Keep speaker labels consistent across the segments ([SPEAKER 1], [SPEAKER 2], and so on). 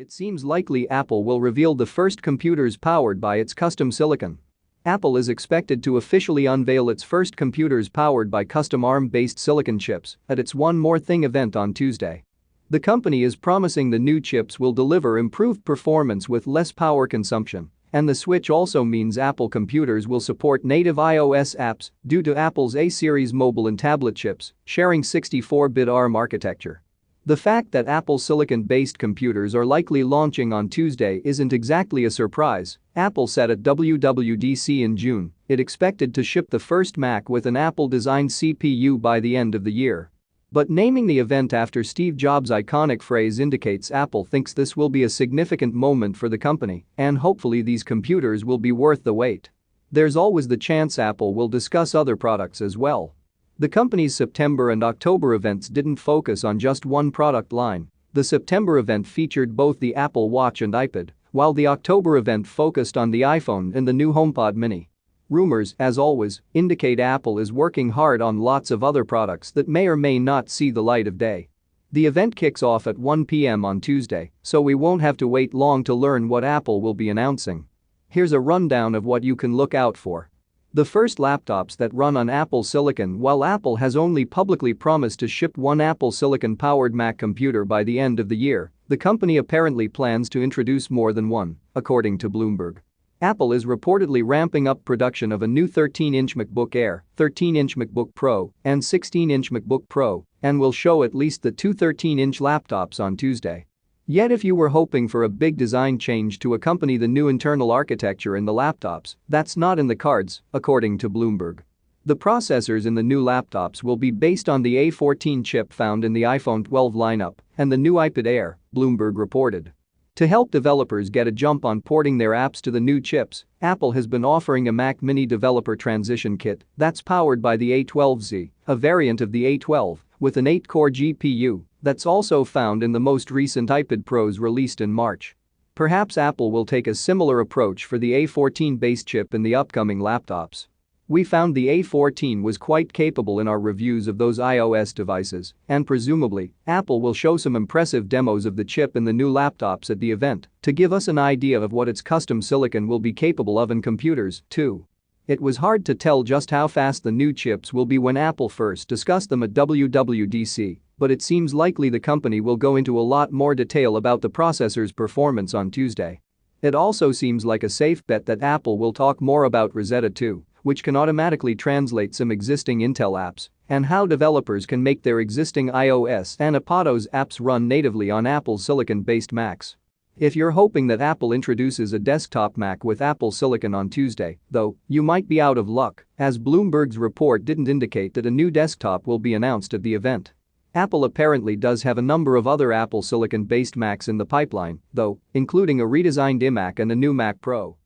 [SPEAKER 1] It seems likely Apple will reveal the first computers powered by its custom silicon. Apple is expected to officially unveil its first computers powered by custom ARM-based silicon chips at its One More Thing event on Tuesday. The company is promising the new chips will deliver improved performance with less power consumption, and the switch also means Apple computers will support native iOS apps due to Apple's A-series mobile and tablet chips sharing 64-bit ARM architecture. The fact that Apple silicon-based computers are likely launching on Tuesday isn't exactly a surprise. Apple said at WWDC in June it expected to ship the first Mac with an Apple-designed CPU by the end of the year. But naming the event after Steve Jobs' iconic phrase indicates Apple thinks this will be a significant moment for the company, and hopefully these computers will be worth the wait. There's always the chance Apple will discuss other products as well. The company's September and October events didn't focus on just one product line. The September event featured both the Apple Watch and iPad, while the October event focused on the iPhone and the new HomePod mini. Rumors, as always, indicate Apple is working hard on lots of other products that may or may not see the light of day. The event kicks off at 1 p.m. on Tuesday, so we won't have to wait long to learn what Apple will be announcing. Here's a rundown of what you can look out for. The first laptops that run on Apple Silicon. While Apple has only publicly promised to ship one Apple Silicon-powered Mac computer by the end of the year, the company apparently plans to introduce more than one, according to Bloomberg. Apple is reportedly ramping up production of a new 13-inch MacBook Air, 13-inch MacBook Pro, and 16-inch MacBook Pro, and will show at least the two 13-inch laptops on Tuesday. Yet if you were hoping for a big design change to accompany the new internal architecture in the laptops, that's not in the cards, according to Bloomberg. The processors in the new laptops will be based on the A14 chip found in the iPhone 12 lineup and the new iPad Air, Bloomberg reported. To help developers get a jump on porting their apps to the new chips, Apple has been offering a Mac Mini developer transition kit that's powered by the A12Z, a variant of the A12, with an 8-core GPU that's also found in the most recent iPad Pros released in March. Perhaps Apple will take a similar approach for the A14-based chip in the upcoming laptops. We found the A14 was quite capable in our reviews of those iOS devices, and presumably, Apple will show some impressive demos of the chip in the new laptops at the event to give us an idea of what its custom silicon will be capable of in computers, too. It was hard to tell just how fast the new chips will be when Apple first discussed them at WWDC, but it seems likely the company will go into a lot more detail about the processor's performance on Tuesday. It also seems like a safe bet that Apple will talk more about Rosetta 2, which can automatically translate some existing Intel apps, and how developers can make their existing iOS and iPadOS apps run natively on Apple's silicon-based Macs. If you're hoping that Apple introduces a desktop Mac with Apple Silicon on Tuesday, though, you might be out of luck, as Bloomberg's report didn't indicate that a new desktop will be announced at the event. Apple apparently does have a number of other Apple Silicon-based Macs in the pipeline, though, including a redesigned iMac and a new Mac Pro.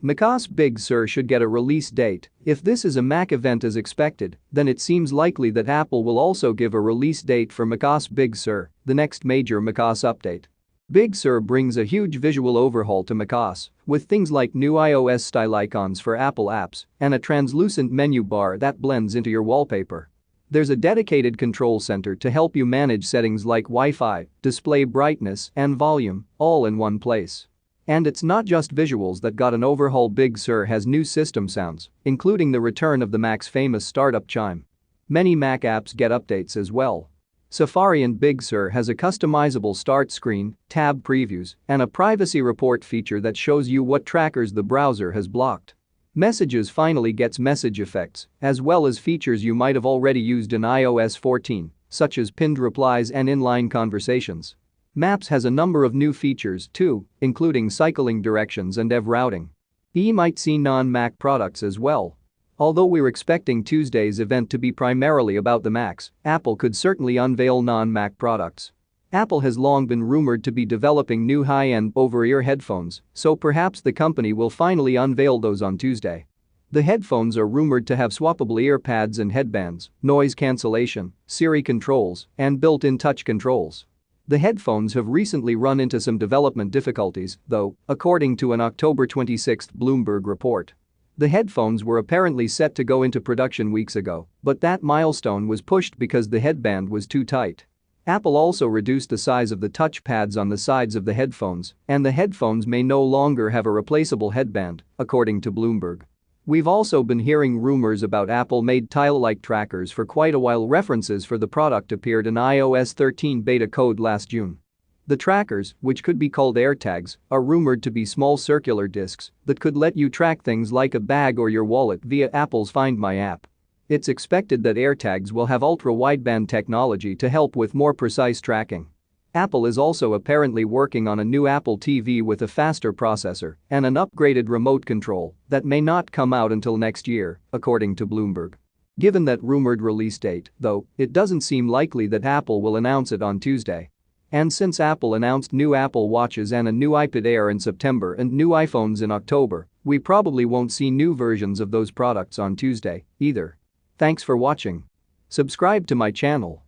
[SPEAKER 1] macOS Big Sur should get a release date. If this is a Mac event as expected, then it seems likely that Apple will also give a release date for macOS Big Sur, the next major macOS update. Big Sur brings a huge visual overhaul to macOS, with things like new iOS-style icons for Apple apps and a translucent menu bar that blends into your wallpaper. There's a dedicated control center to help you manage settings like Wi-Fi, display brightness, and volume, all in one place. And it's not just visuals that got an overhaul. Big Sur has new system sounds, including the return of the Mac's famous startup chime. Many Mac apps get updates as well. Safari in Big Sur has a customizable start screen, tab previews, and a privacy report feature that shows you what trackers the browser has blocked. Messages finally gets message effects, as well as features you might have already used in iOS 14, such as pinned replies and inline conversations. Maps has a number of new features too, including cycling directions and EV routing. You might see non-Mac products as well. Although we're expecting Tuesday's event to be primarily about the Macs, Apple could certainly unveil non-Mac products. Apple has long been rumored to be developing new high-end over-ear headphones, so perhaps the company will finally unveil those on Tuesday. The headphones are rumored to have swappable ear pads and headbands, noise cancellation, Siri controls, and built-in touch controls. The headphones have recently run into some development difficulties, though, according to an October 26 Bloomberg report. The headphones were apparently set to go into production weeks ago, but that milestone was pushed because the headband was too tight. Apple also reduced the size of the touchpads on the sides of the headphones, and the headphones may no longer have a replaceable headband, according to Bloomberg. We've also been hearing rumors about Apple-made tile-like trackers for quite a while. References for the product appeared in iOS 13 beta code last June. The trackers, which could be called AirTags, are rumored to be small circular discs that could let you track things like a bag or your wallet via Apple's Find My app. It's expected that AirTags will have ultra-wideband technology to help with more precise tracking. Apple is also apparently working on a new Apple TV with a faster processor and an upgraded remote control that may not come out until next year, according to Bloomberg. Given that rumored release date, though, it doesn't seem likely that Apple will announce it on Tuesday. And since Apple announced new Apple Watches and a new iPad Air in September and new iPhones in October, we probably won't see new versions of those products on Tuesday, either. Thanks for watching. Subscribe to my channel.